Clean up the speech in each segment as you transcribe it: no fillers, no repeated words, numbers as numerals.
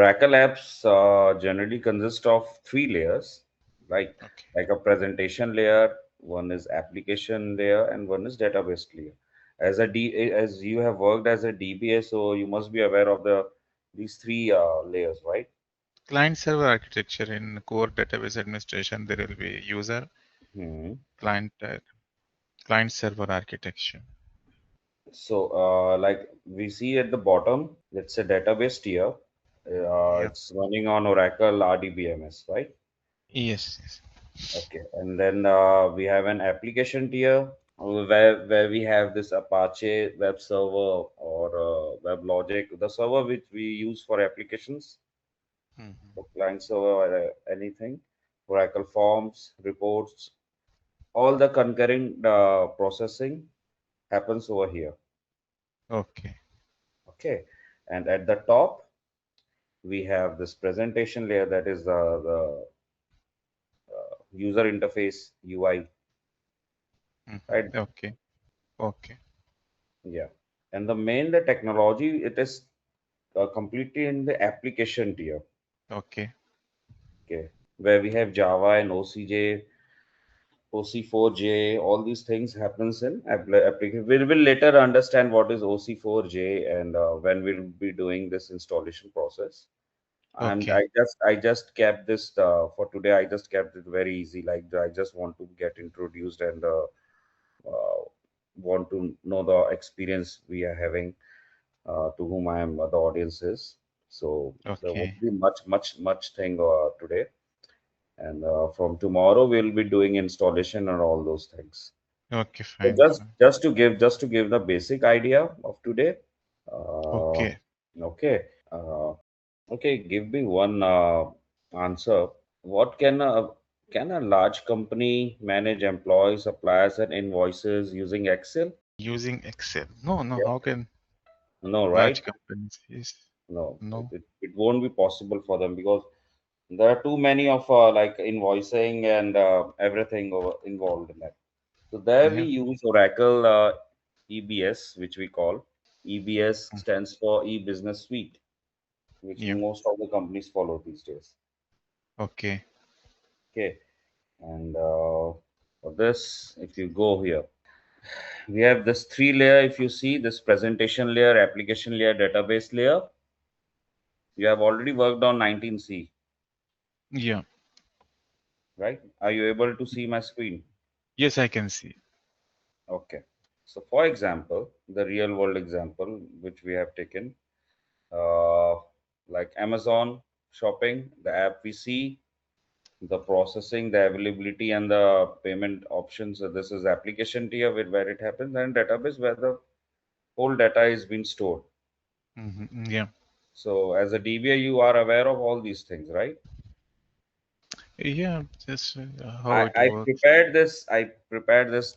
Oracle apps generally consist of three layers, right? Okay. Like a presentation layer, one is application layer, and one is database layer. As you have worked as a DBA, so you must be aware of these three layers, right? Client server architecture in core database administration, there will be user, Hmm. client, client server architecture. So, like we see at the bottom, it's a database tier. Yeah. It's running on Oracle RDBMS, right? Yes, yes. Okay, and then we have an application tier where we have this Apache web server or web logic, the server which we use for applications, Mhm. for client server or anything, Oracle forms, reports, all the concurrent processing happens over here. Okay. Okay, and at the top we have this presentation layer, that is the user interface UI, Mhm. right? Okay. Okay. Yeah, and the technology, it is completely in the application tier. Okay. Okay, where we have Java and OCJ, OC4J, all these things happens in application. We will later understand what is OC4J and when we'll be doing this installation process. And Okay. I just kept this for today. I just kept it very easy. Like I just want to get introduced and uh, want to know the experience we are having, to whom I am the audience is. So there Okay. won't be much thing today. And from tomorrow we'll be doing installation and all those things. Okay. So Fine. Fine. just to give the basic idea of today. Uh, Okay. okay. Uh, okay. Give me one answer. What can a large company manage employees, suppliers, and invoices using Excel? Using Excel. No, no. Yeah. How can No, right? large companies use? No, No. it won't be possible for them because there are too many of like invoicing and everything involved in that. So there we Yeah. use Oracle EBS, which we call EBS Mm. stands for e-business suite, which Yeah. most of the companies follow these days. Okay. Okay, and for this, if you go here, we have this three layer. If you see this presentation layer, application layer, database layer, you have already worked on 19C, Yeah. right? Are you able to see my screen? Yes, I can see. Okay. So, for example, the real world example which we have taken, uh, like Amazon shopping, the app we see, the processing, the availability, and the payment options. So this is application tier where it happens, and database where the whole data is being stored. Yeah. So, as a DBA, you are aware of all these things, right? Yeah. Just how it I works. prepared this. I prepared this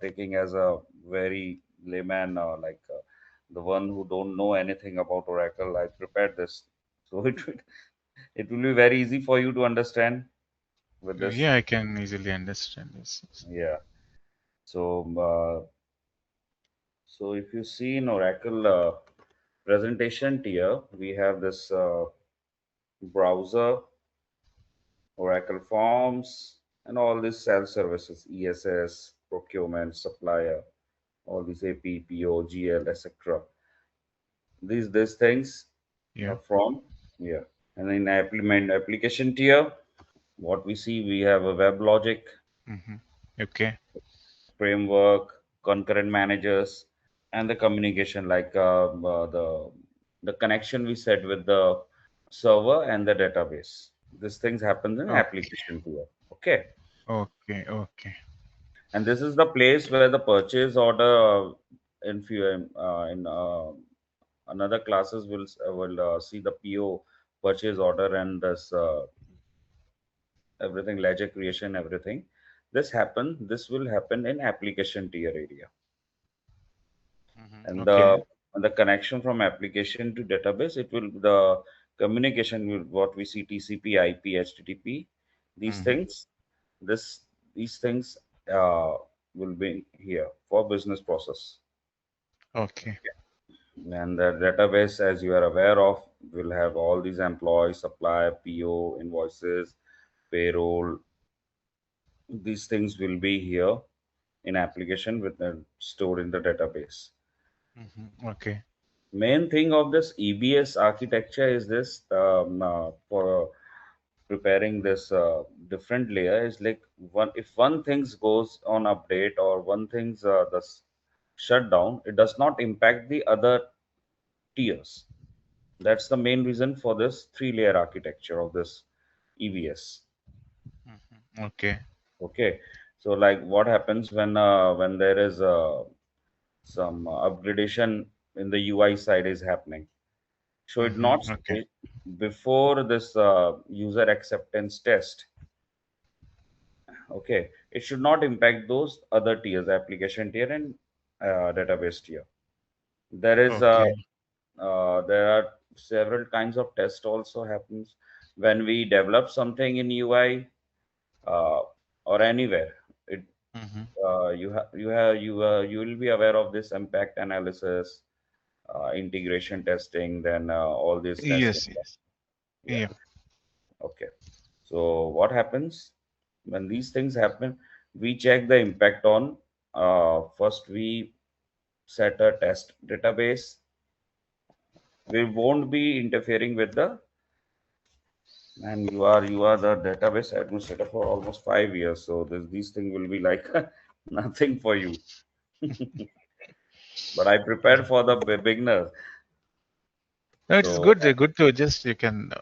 taking as a very layman, like the one who don't know anything about Oracle. I prepared this, so it will be very easy for you to understand with this. Yeah, I can easily understand this. Yes. Yeah. So so if you see in Oracle presentation tier, we have this browser, Oracle Forms, and all these self services, ESS, procurement, supplier, all these AP, PO, GL, etc. These things Yeah. are from here. And in application tier, what we see, we have a web logic, Mm-hmm. Okay. framework, concurrent managers, and the communication, like the connection we set with the server and the database. These things happens in Okay. application tier. Okay. Okay. Okay. And this is the place where the purchase order in few in another classes will see the PO, purchase order, and this everything, ledger creation, everything. This will happen in application tier area, and Okay. the connection from application to database, it will the communication will what we see, TCP, IP, HTTP, these Mm-hmm. things, this these things uh, will be here for business process. Okay. And the database, as you are aware of, We'll have all these employees, supply, PO, invoices, payroll. These things will be here in application with the stored in the database. Okay. Main thing of this EBS architecture is this for preparing this different layer is like one if one things goes on update or one things shut down, it does not impact the other tiers. That's the main reason for this three-layer architecture of this EBS. Okay. Okay, so like what happens when there is some upgradation in the UI side is happening. So Okay. before this user acceptance test. Okay, it should not impact those other tiers, application tier and database tier. There is Okay. there are several kinds of test also happens when we develop something in UI uh, or anywhere. It you will be aware of this impact analysis, integration testing, then all this testing. Yes, yes. Yeah. Yeah. Okay. So what happens when these things happen? We check the impact on. First, we set a test database. We won't be interfering with the. And you are the database administrator for almost 5 years. So these things will be like nothing for you. But I prepared for the beginners. No, it is So good. Good to just you can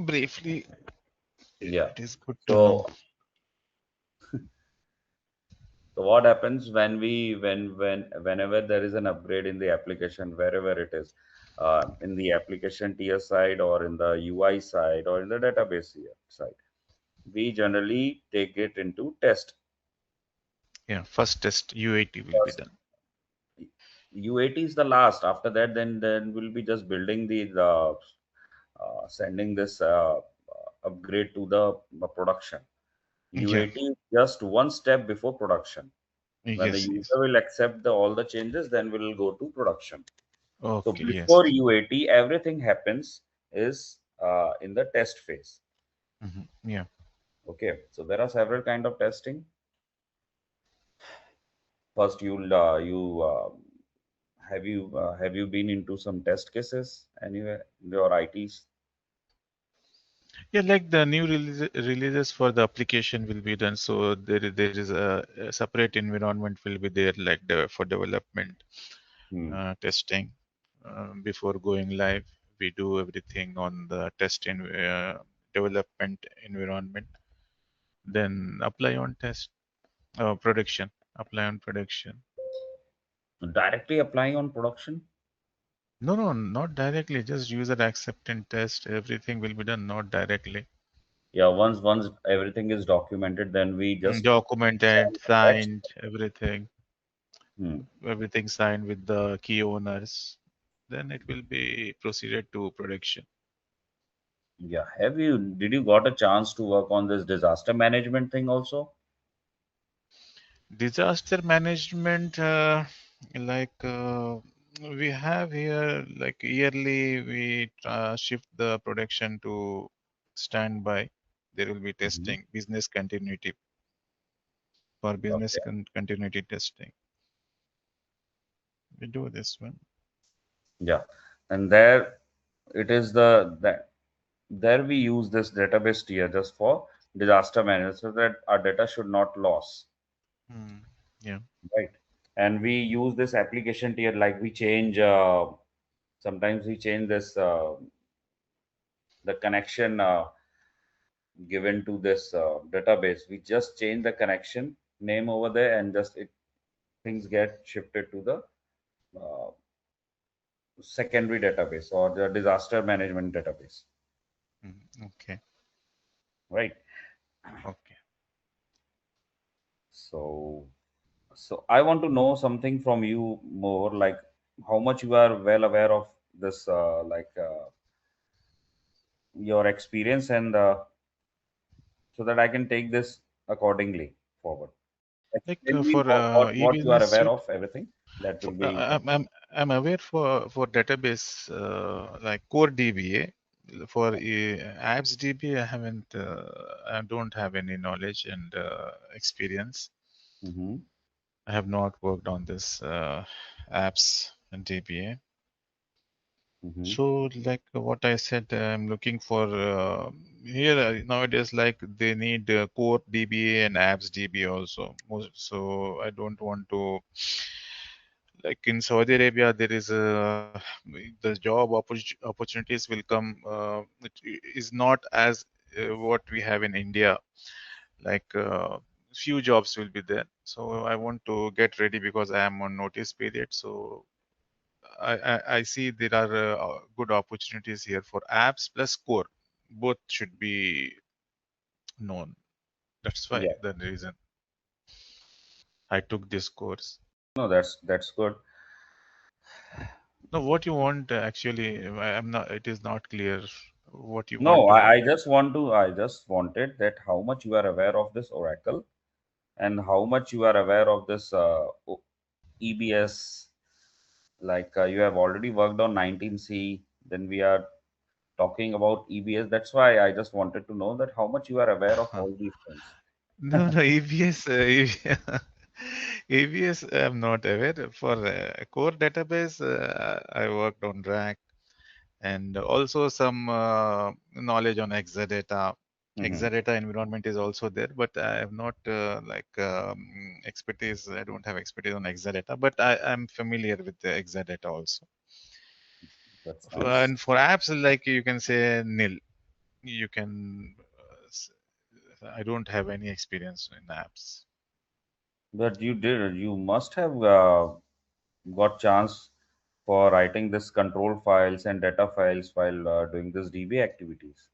briefly. yeah. It is good to know. So So what happens when whenever there is an upgrade in the application, wherever it is, in the application tier side or in the UI side or in the database side, we generally take it into test Yeah. First test UAT will be first. done. UAT is the last. After that, then we'll be just building the sending this upgrade to the production. Yeah. UAT is just one step before production. When the Yes. Yes. user will accept all the changes, then we'll go to production. So Okay. Yes. before UAT, everything happens is in the test phase. Yeah. Okay, so there are several kind of testing. First, have you been into some test cases anywhere in your ITs? Yeah, like the new releases for the application will be done. So there is a separate environment will be there, like for development Hmm. testing before going live. We do everything on the test in development environment, then apply on test production. Apply on production. Directly applying on production. No, no, not directly. Just user acceptance test. Everything will be done not directly. Yeah, once everything is documented, then we just Documented, send the test. signed, everything. Hmm. Everything signed with the key owners, then it will be proceeded to production. Yeah, did you got a chance to work on this disaster management thing also? Disaster management, like we have here, like yearly, we shift the production to standby. There will be Mhm. testing, business continuity for business Okay. continuity testing. We do this one. Yeah, and there it is that there we use this database tier just for disaster management so that our data should not lose, Hmm. Yeah. right? And we use this application tier like we change sometimes we change this the connection given to this database. We just change the connection name over there and just it things get shifted to the uh, secondary database or the disaster management database, Okay. right? Okay. So, so I want to know something from you more, like how much you are well aware of this, your experience, and so that I can take this accordingly forward. Like Explain me for what you are EBS aware suite. of everything. That will For, be I'm aware for database like core DBA. For apps DBA, I don't have any knowledge and experience. hmm I have not worked on this apps and DBA. hmm So, like what I said, I'm looking for here nowadays. Like they need core DBA and apps DBA also. So I don't want to, like in Saudi Arabia, there is the job opportunities will come. It is not as what we have in India. Like few jobs will be there. So I want to get ready because I am on notice period. So I see there are good opportunities here for apps plus core. Both should be known. That's why yeah. the reason I took this course. No, that's good. No, what you want actually, I'm not. It is not clear what you want No, to know. I just wanted that how much you are aware of this Oracle and how much you are aware of this EBS. Like you have already worked on 19C, then we are talking about EBS. That's why I just wanted to know that how much you are aware of all these things. No, no, EBS, EBS, I'm not aware. For core database, I worked on RAC and also some knowledge on Exadata. hmm Exadata environment is also there, but I have not expertise. I don't have expertise on Exadata, but I'm familiar with the Exadata also. That's nice. And for apps, like you can say nil. You can. I don't have any experience in apps. But you must have got chance for writing this control files and data files while doing this DB activities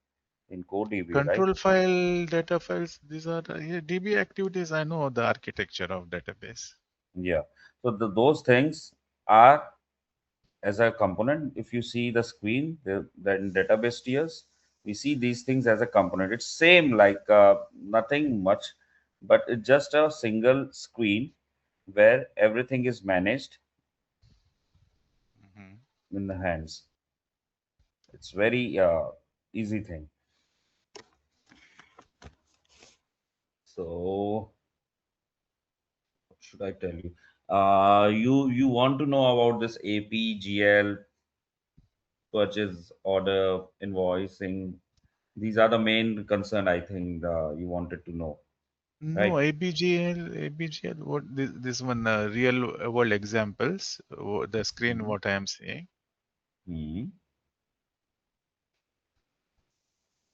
in core DB, right? Control file, data files, these are yeah, DB activities. I know the architecture of database. Yeah. So those things are as a component. If you see the screen, the in database tiers, we see these things as a component. It's same like nothing much, but it's just a single screen where everything is managed Mhm. in the hands. It's very easy thing. So what should I tell you? You want to know about this APGL purchase order invoicing. These are the main concern I think you wanted to know, No, right? ABGL, what this one real world examples, the screen Mhm. what I am seeing, Hmm.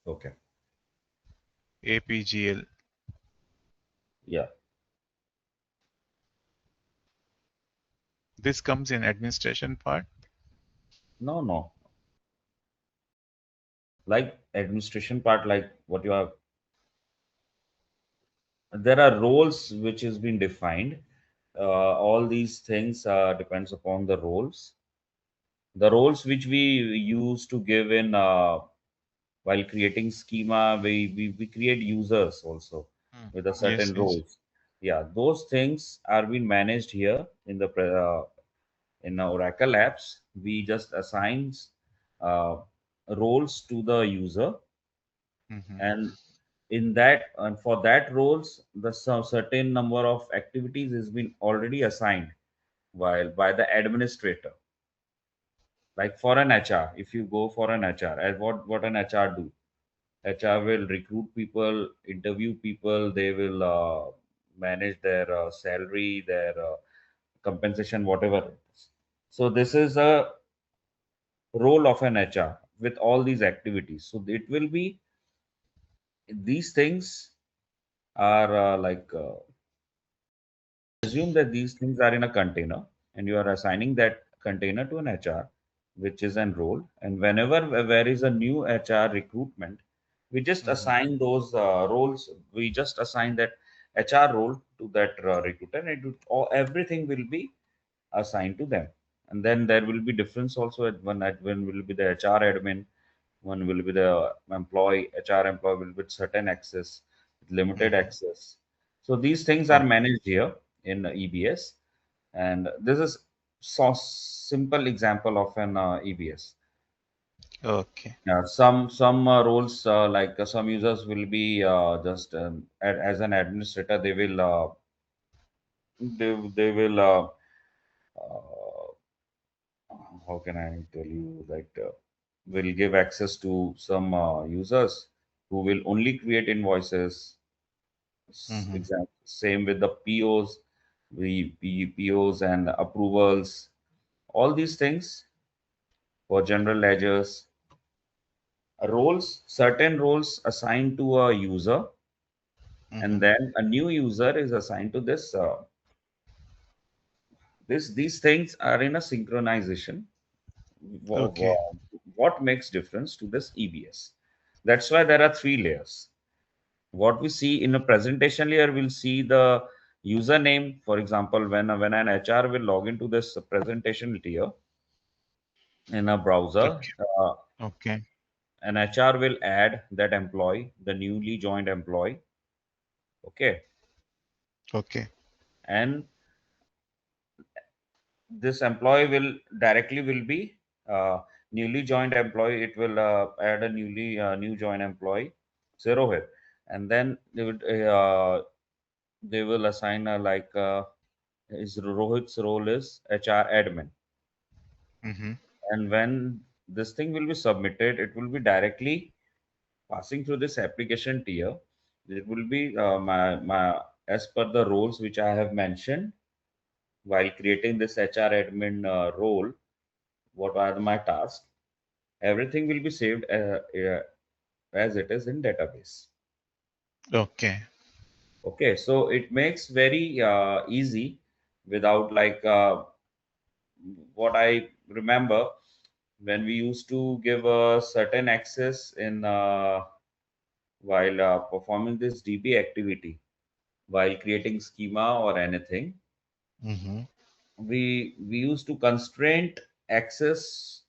Okay. APGL. Yeah. This comes in administration part. No, no. Like administration part, like what you have, there are roles which has been defined. All these things depends upon the roles. The roles which we use to give in while creating schema, we create users also Mm. with a Yes, certain yes. roles. Yeah, those things are being managed here in Oracle apps. We just assigns uh, roles to the user, Hmm. and in that and for that roles, the certain number of activities is been already assigned while by the administrator. Like for an HR, if you go for an HR, and what an HR do? HR will recruit people, interview people. They will manage their salary, their compensation, whatever it is. So this is a role of an HR with all these activities. So it will be these things are assume that these things are in a container, and you are assigning that container to an HR, which is an role. And whenever there is a new HR recruitment, we just Hmm. assign those roles. We just assign that HR role to that recruiter, and everything will be assigned to them. And then there will be difference also at when will be the HR admin, one will be the employee, HR employee will with certain access, with limited Hmm. access. So these things are Okay. managed here in EBS. And this is so simple example of an EBS. Okay. Yeah, some roles like some users will be just as an administrator, they will uh, how can I tell you, like will give access to some users who will only create invoices. Mm-hmm. Same with the POs, POs and approvals, all these things for general ledgers. Certain roles assigned to a user, and Mm-hmm. then a new user is assigned to this. These things are in a synchronization. Wha- Okay. wha- What makes difference to this EBS? That's why there are three layers. What we see in a presentation layer, we'll see the username. For example, when an HR will log into this presentation tier in a browser, Okay. Okay. an HR will add that employee, the newly joined employee. Okay, Okay. and this employee will directly will be newly joined employee. It will add a new joined employee, zero here, and then they will assign his Rohit's role is HR admin. Mm-hmm. And when this thing will be submitted, it will be directly passing through this application tier. It will be my as per the roles which I have mentioned while creating this HR admin role. What are my tasks? Everything will be saved as it is in database. Okay. Okay, so it makes very easy without what I remember when we used to give a certain access in while performing this DB activity, while creating schema or anything, Mm-hmm. we used to constrain access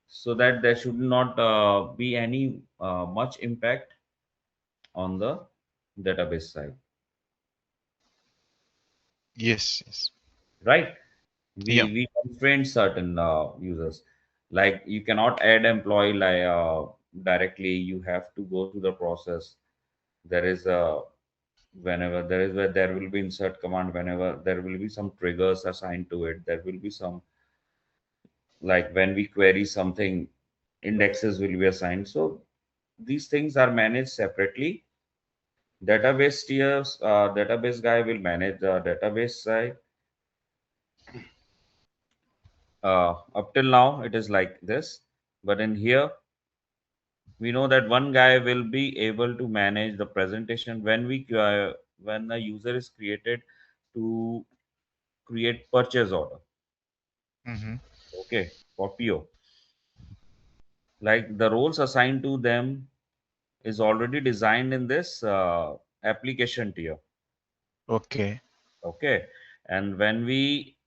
so that there should not be any much impact on the database side, Yes. Yes. right? Yeah. We constrain certain users, like you cannot add employee directly. You have to go through the process. There is a whenever there is where there will be insert command. Whenever there will be some triggers assigned to it, there will be some, like when we query something, indexes will be assigned. So these things are managed separately. Database guy will manage the database side. Up till now it is like this, but in here we know that one guy will be able to manage the presentation when a user is created to create purchase order. Mm-hmm. Okay, for PO, like the roles assigned to them is already designed in this application tier. Okay. Okay, and when we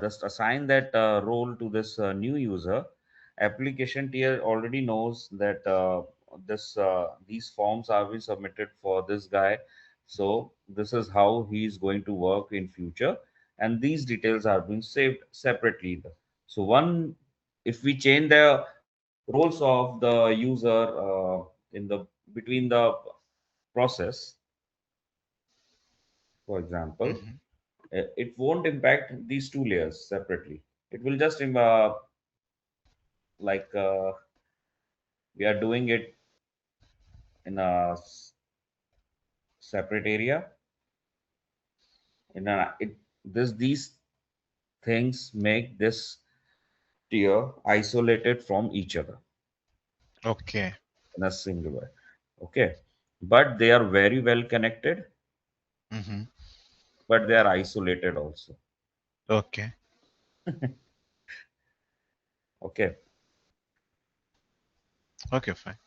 just assign that role to this new user, application tier already knows that these forms are being submitted for this guy, so this is how he is going to work in future, and these details are being saved separately. So one, if we change the roles of the user in the between the process, for example, Mm-hmm. it won't impact these two layers separately. It will just like we are doing it in a separate area. In a it this These things make this tier isolated from each other Okay. in a single way. Okay, but they are very well connected, Mm-hmm. but they are isolated also. Okay. Okay, Okay. Fine.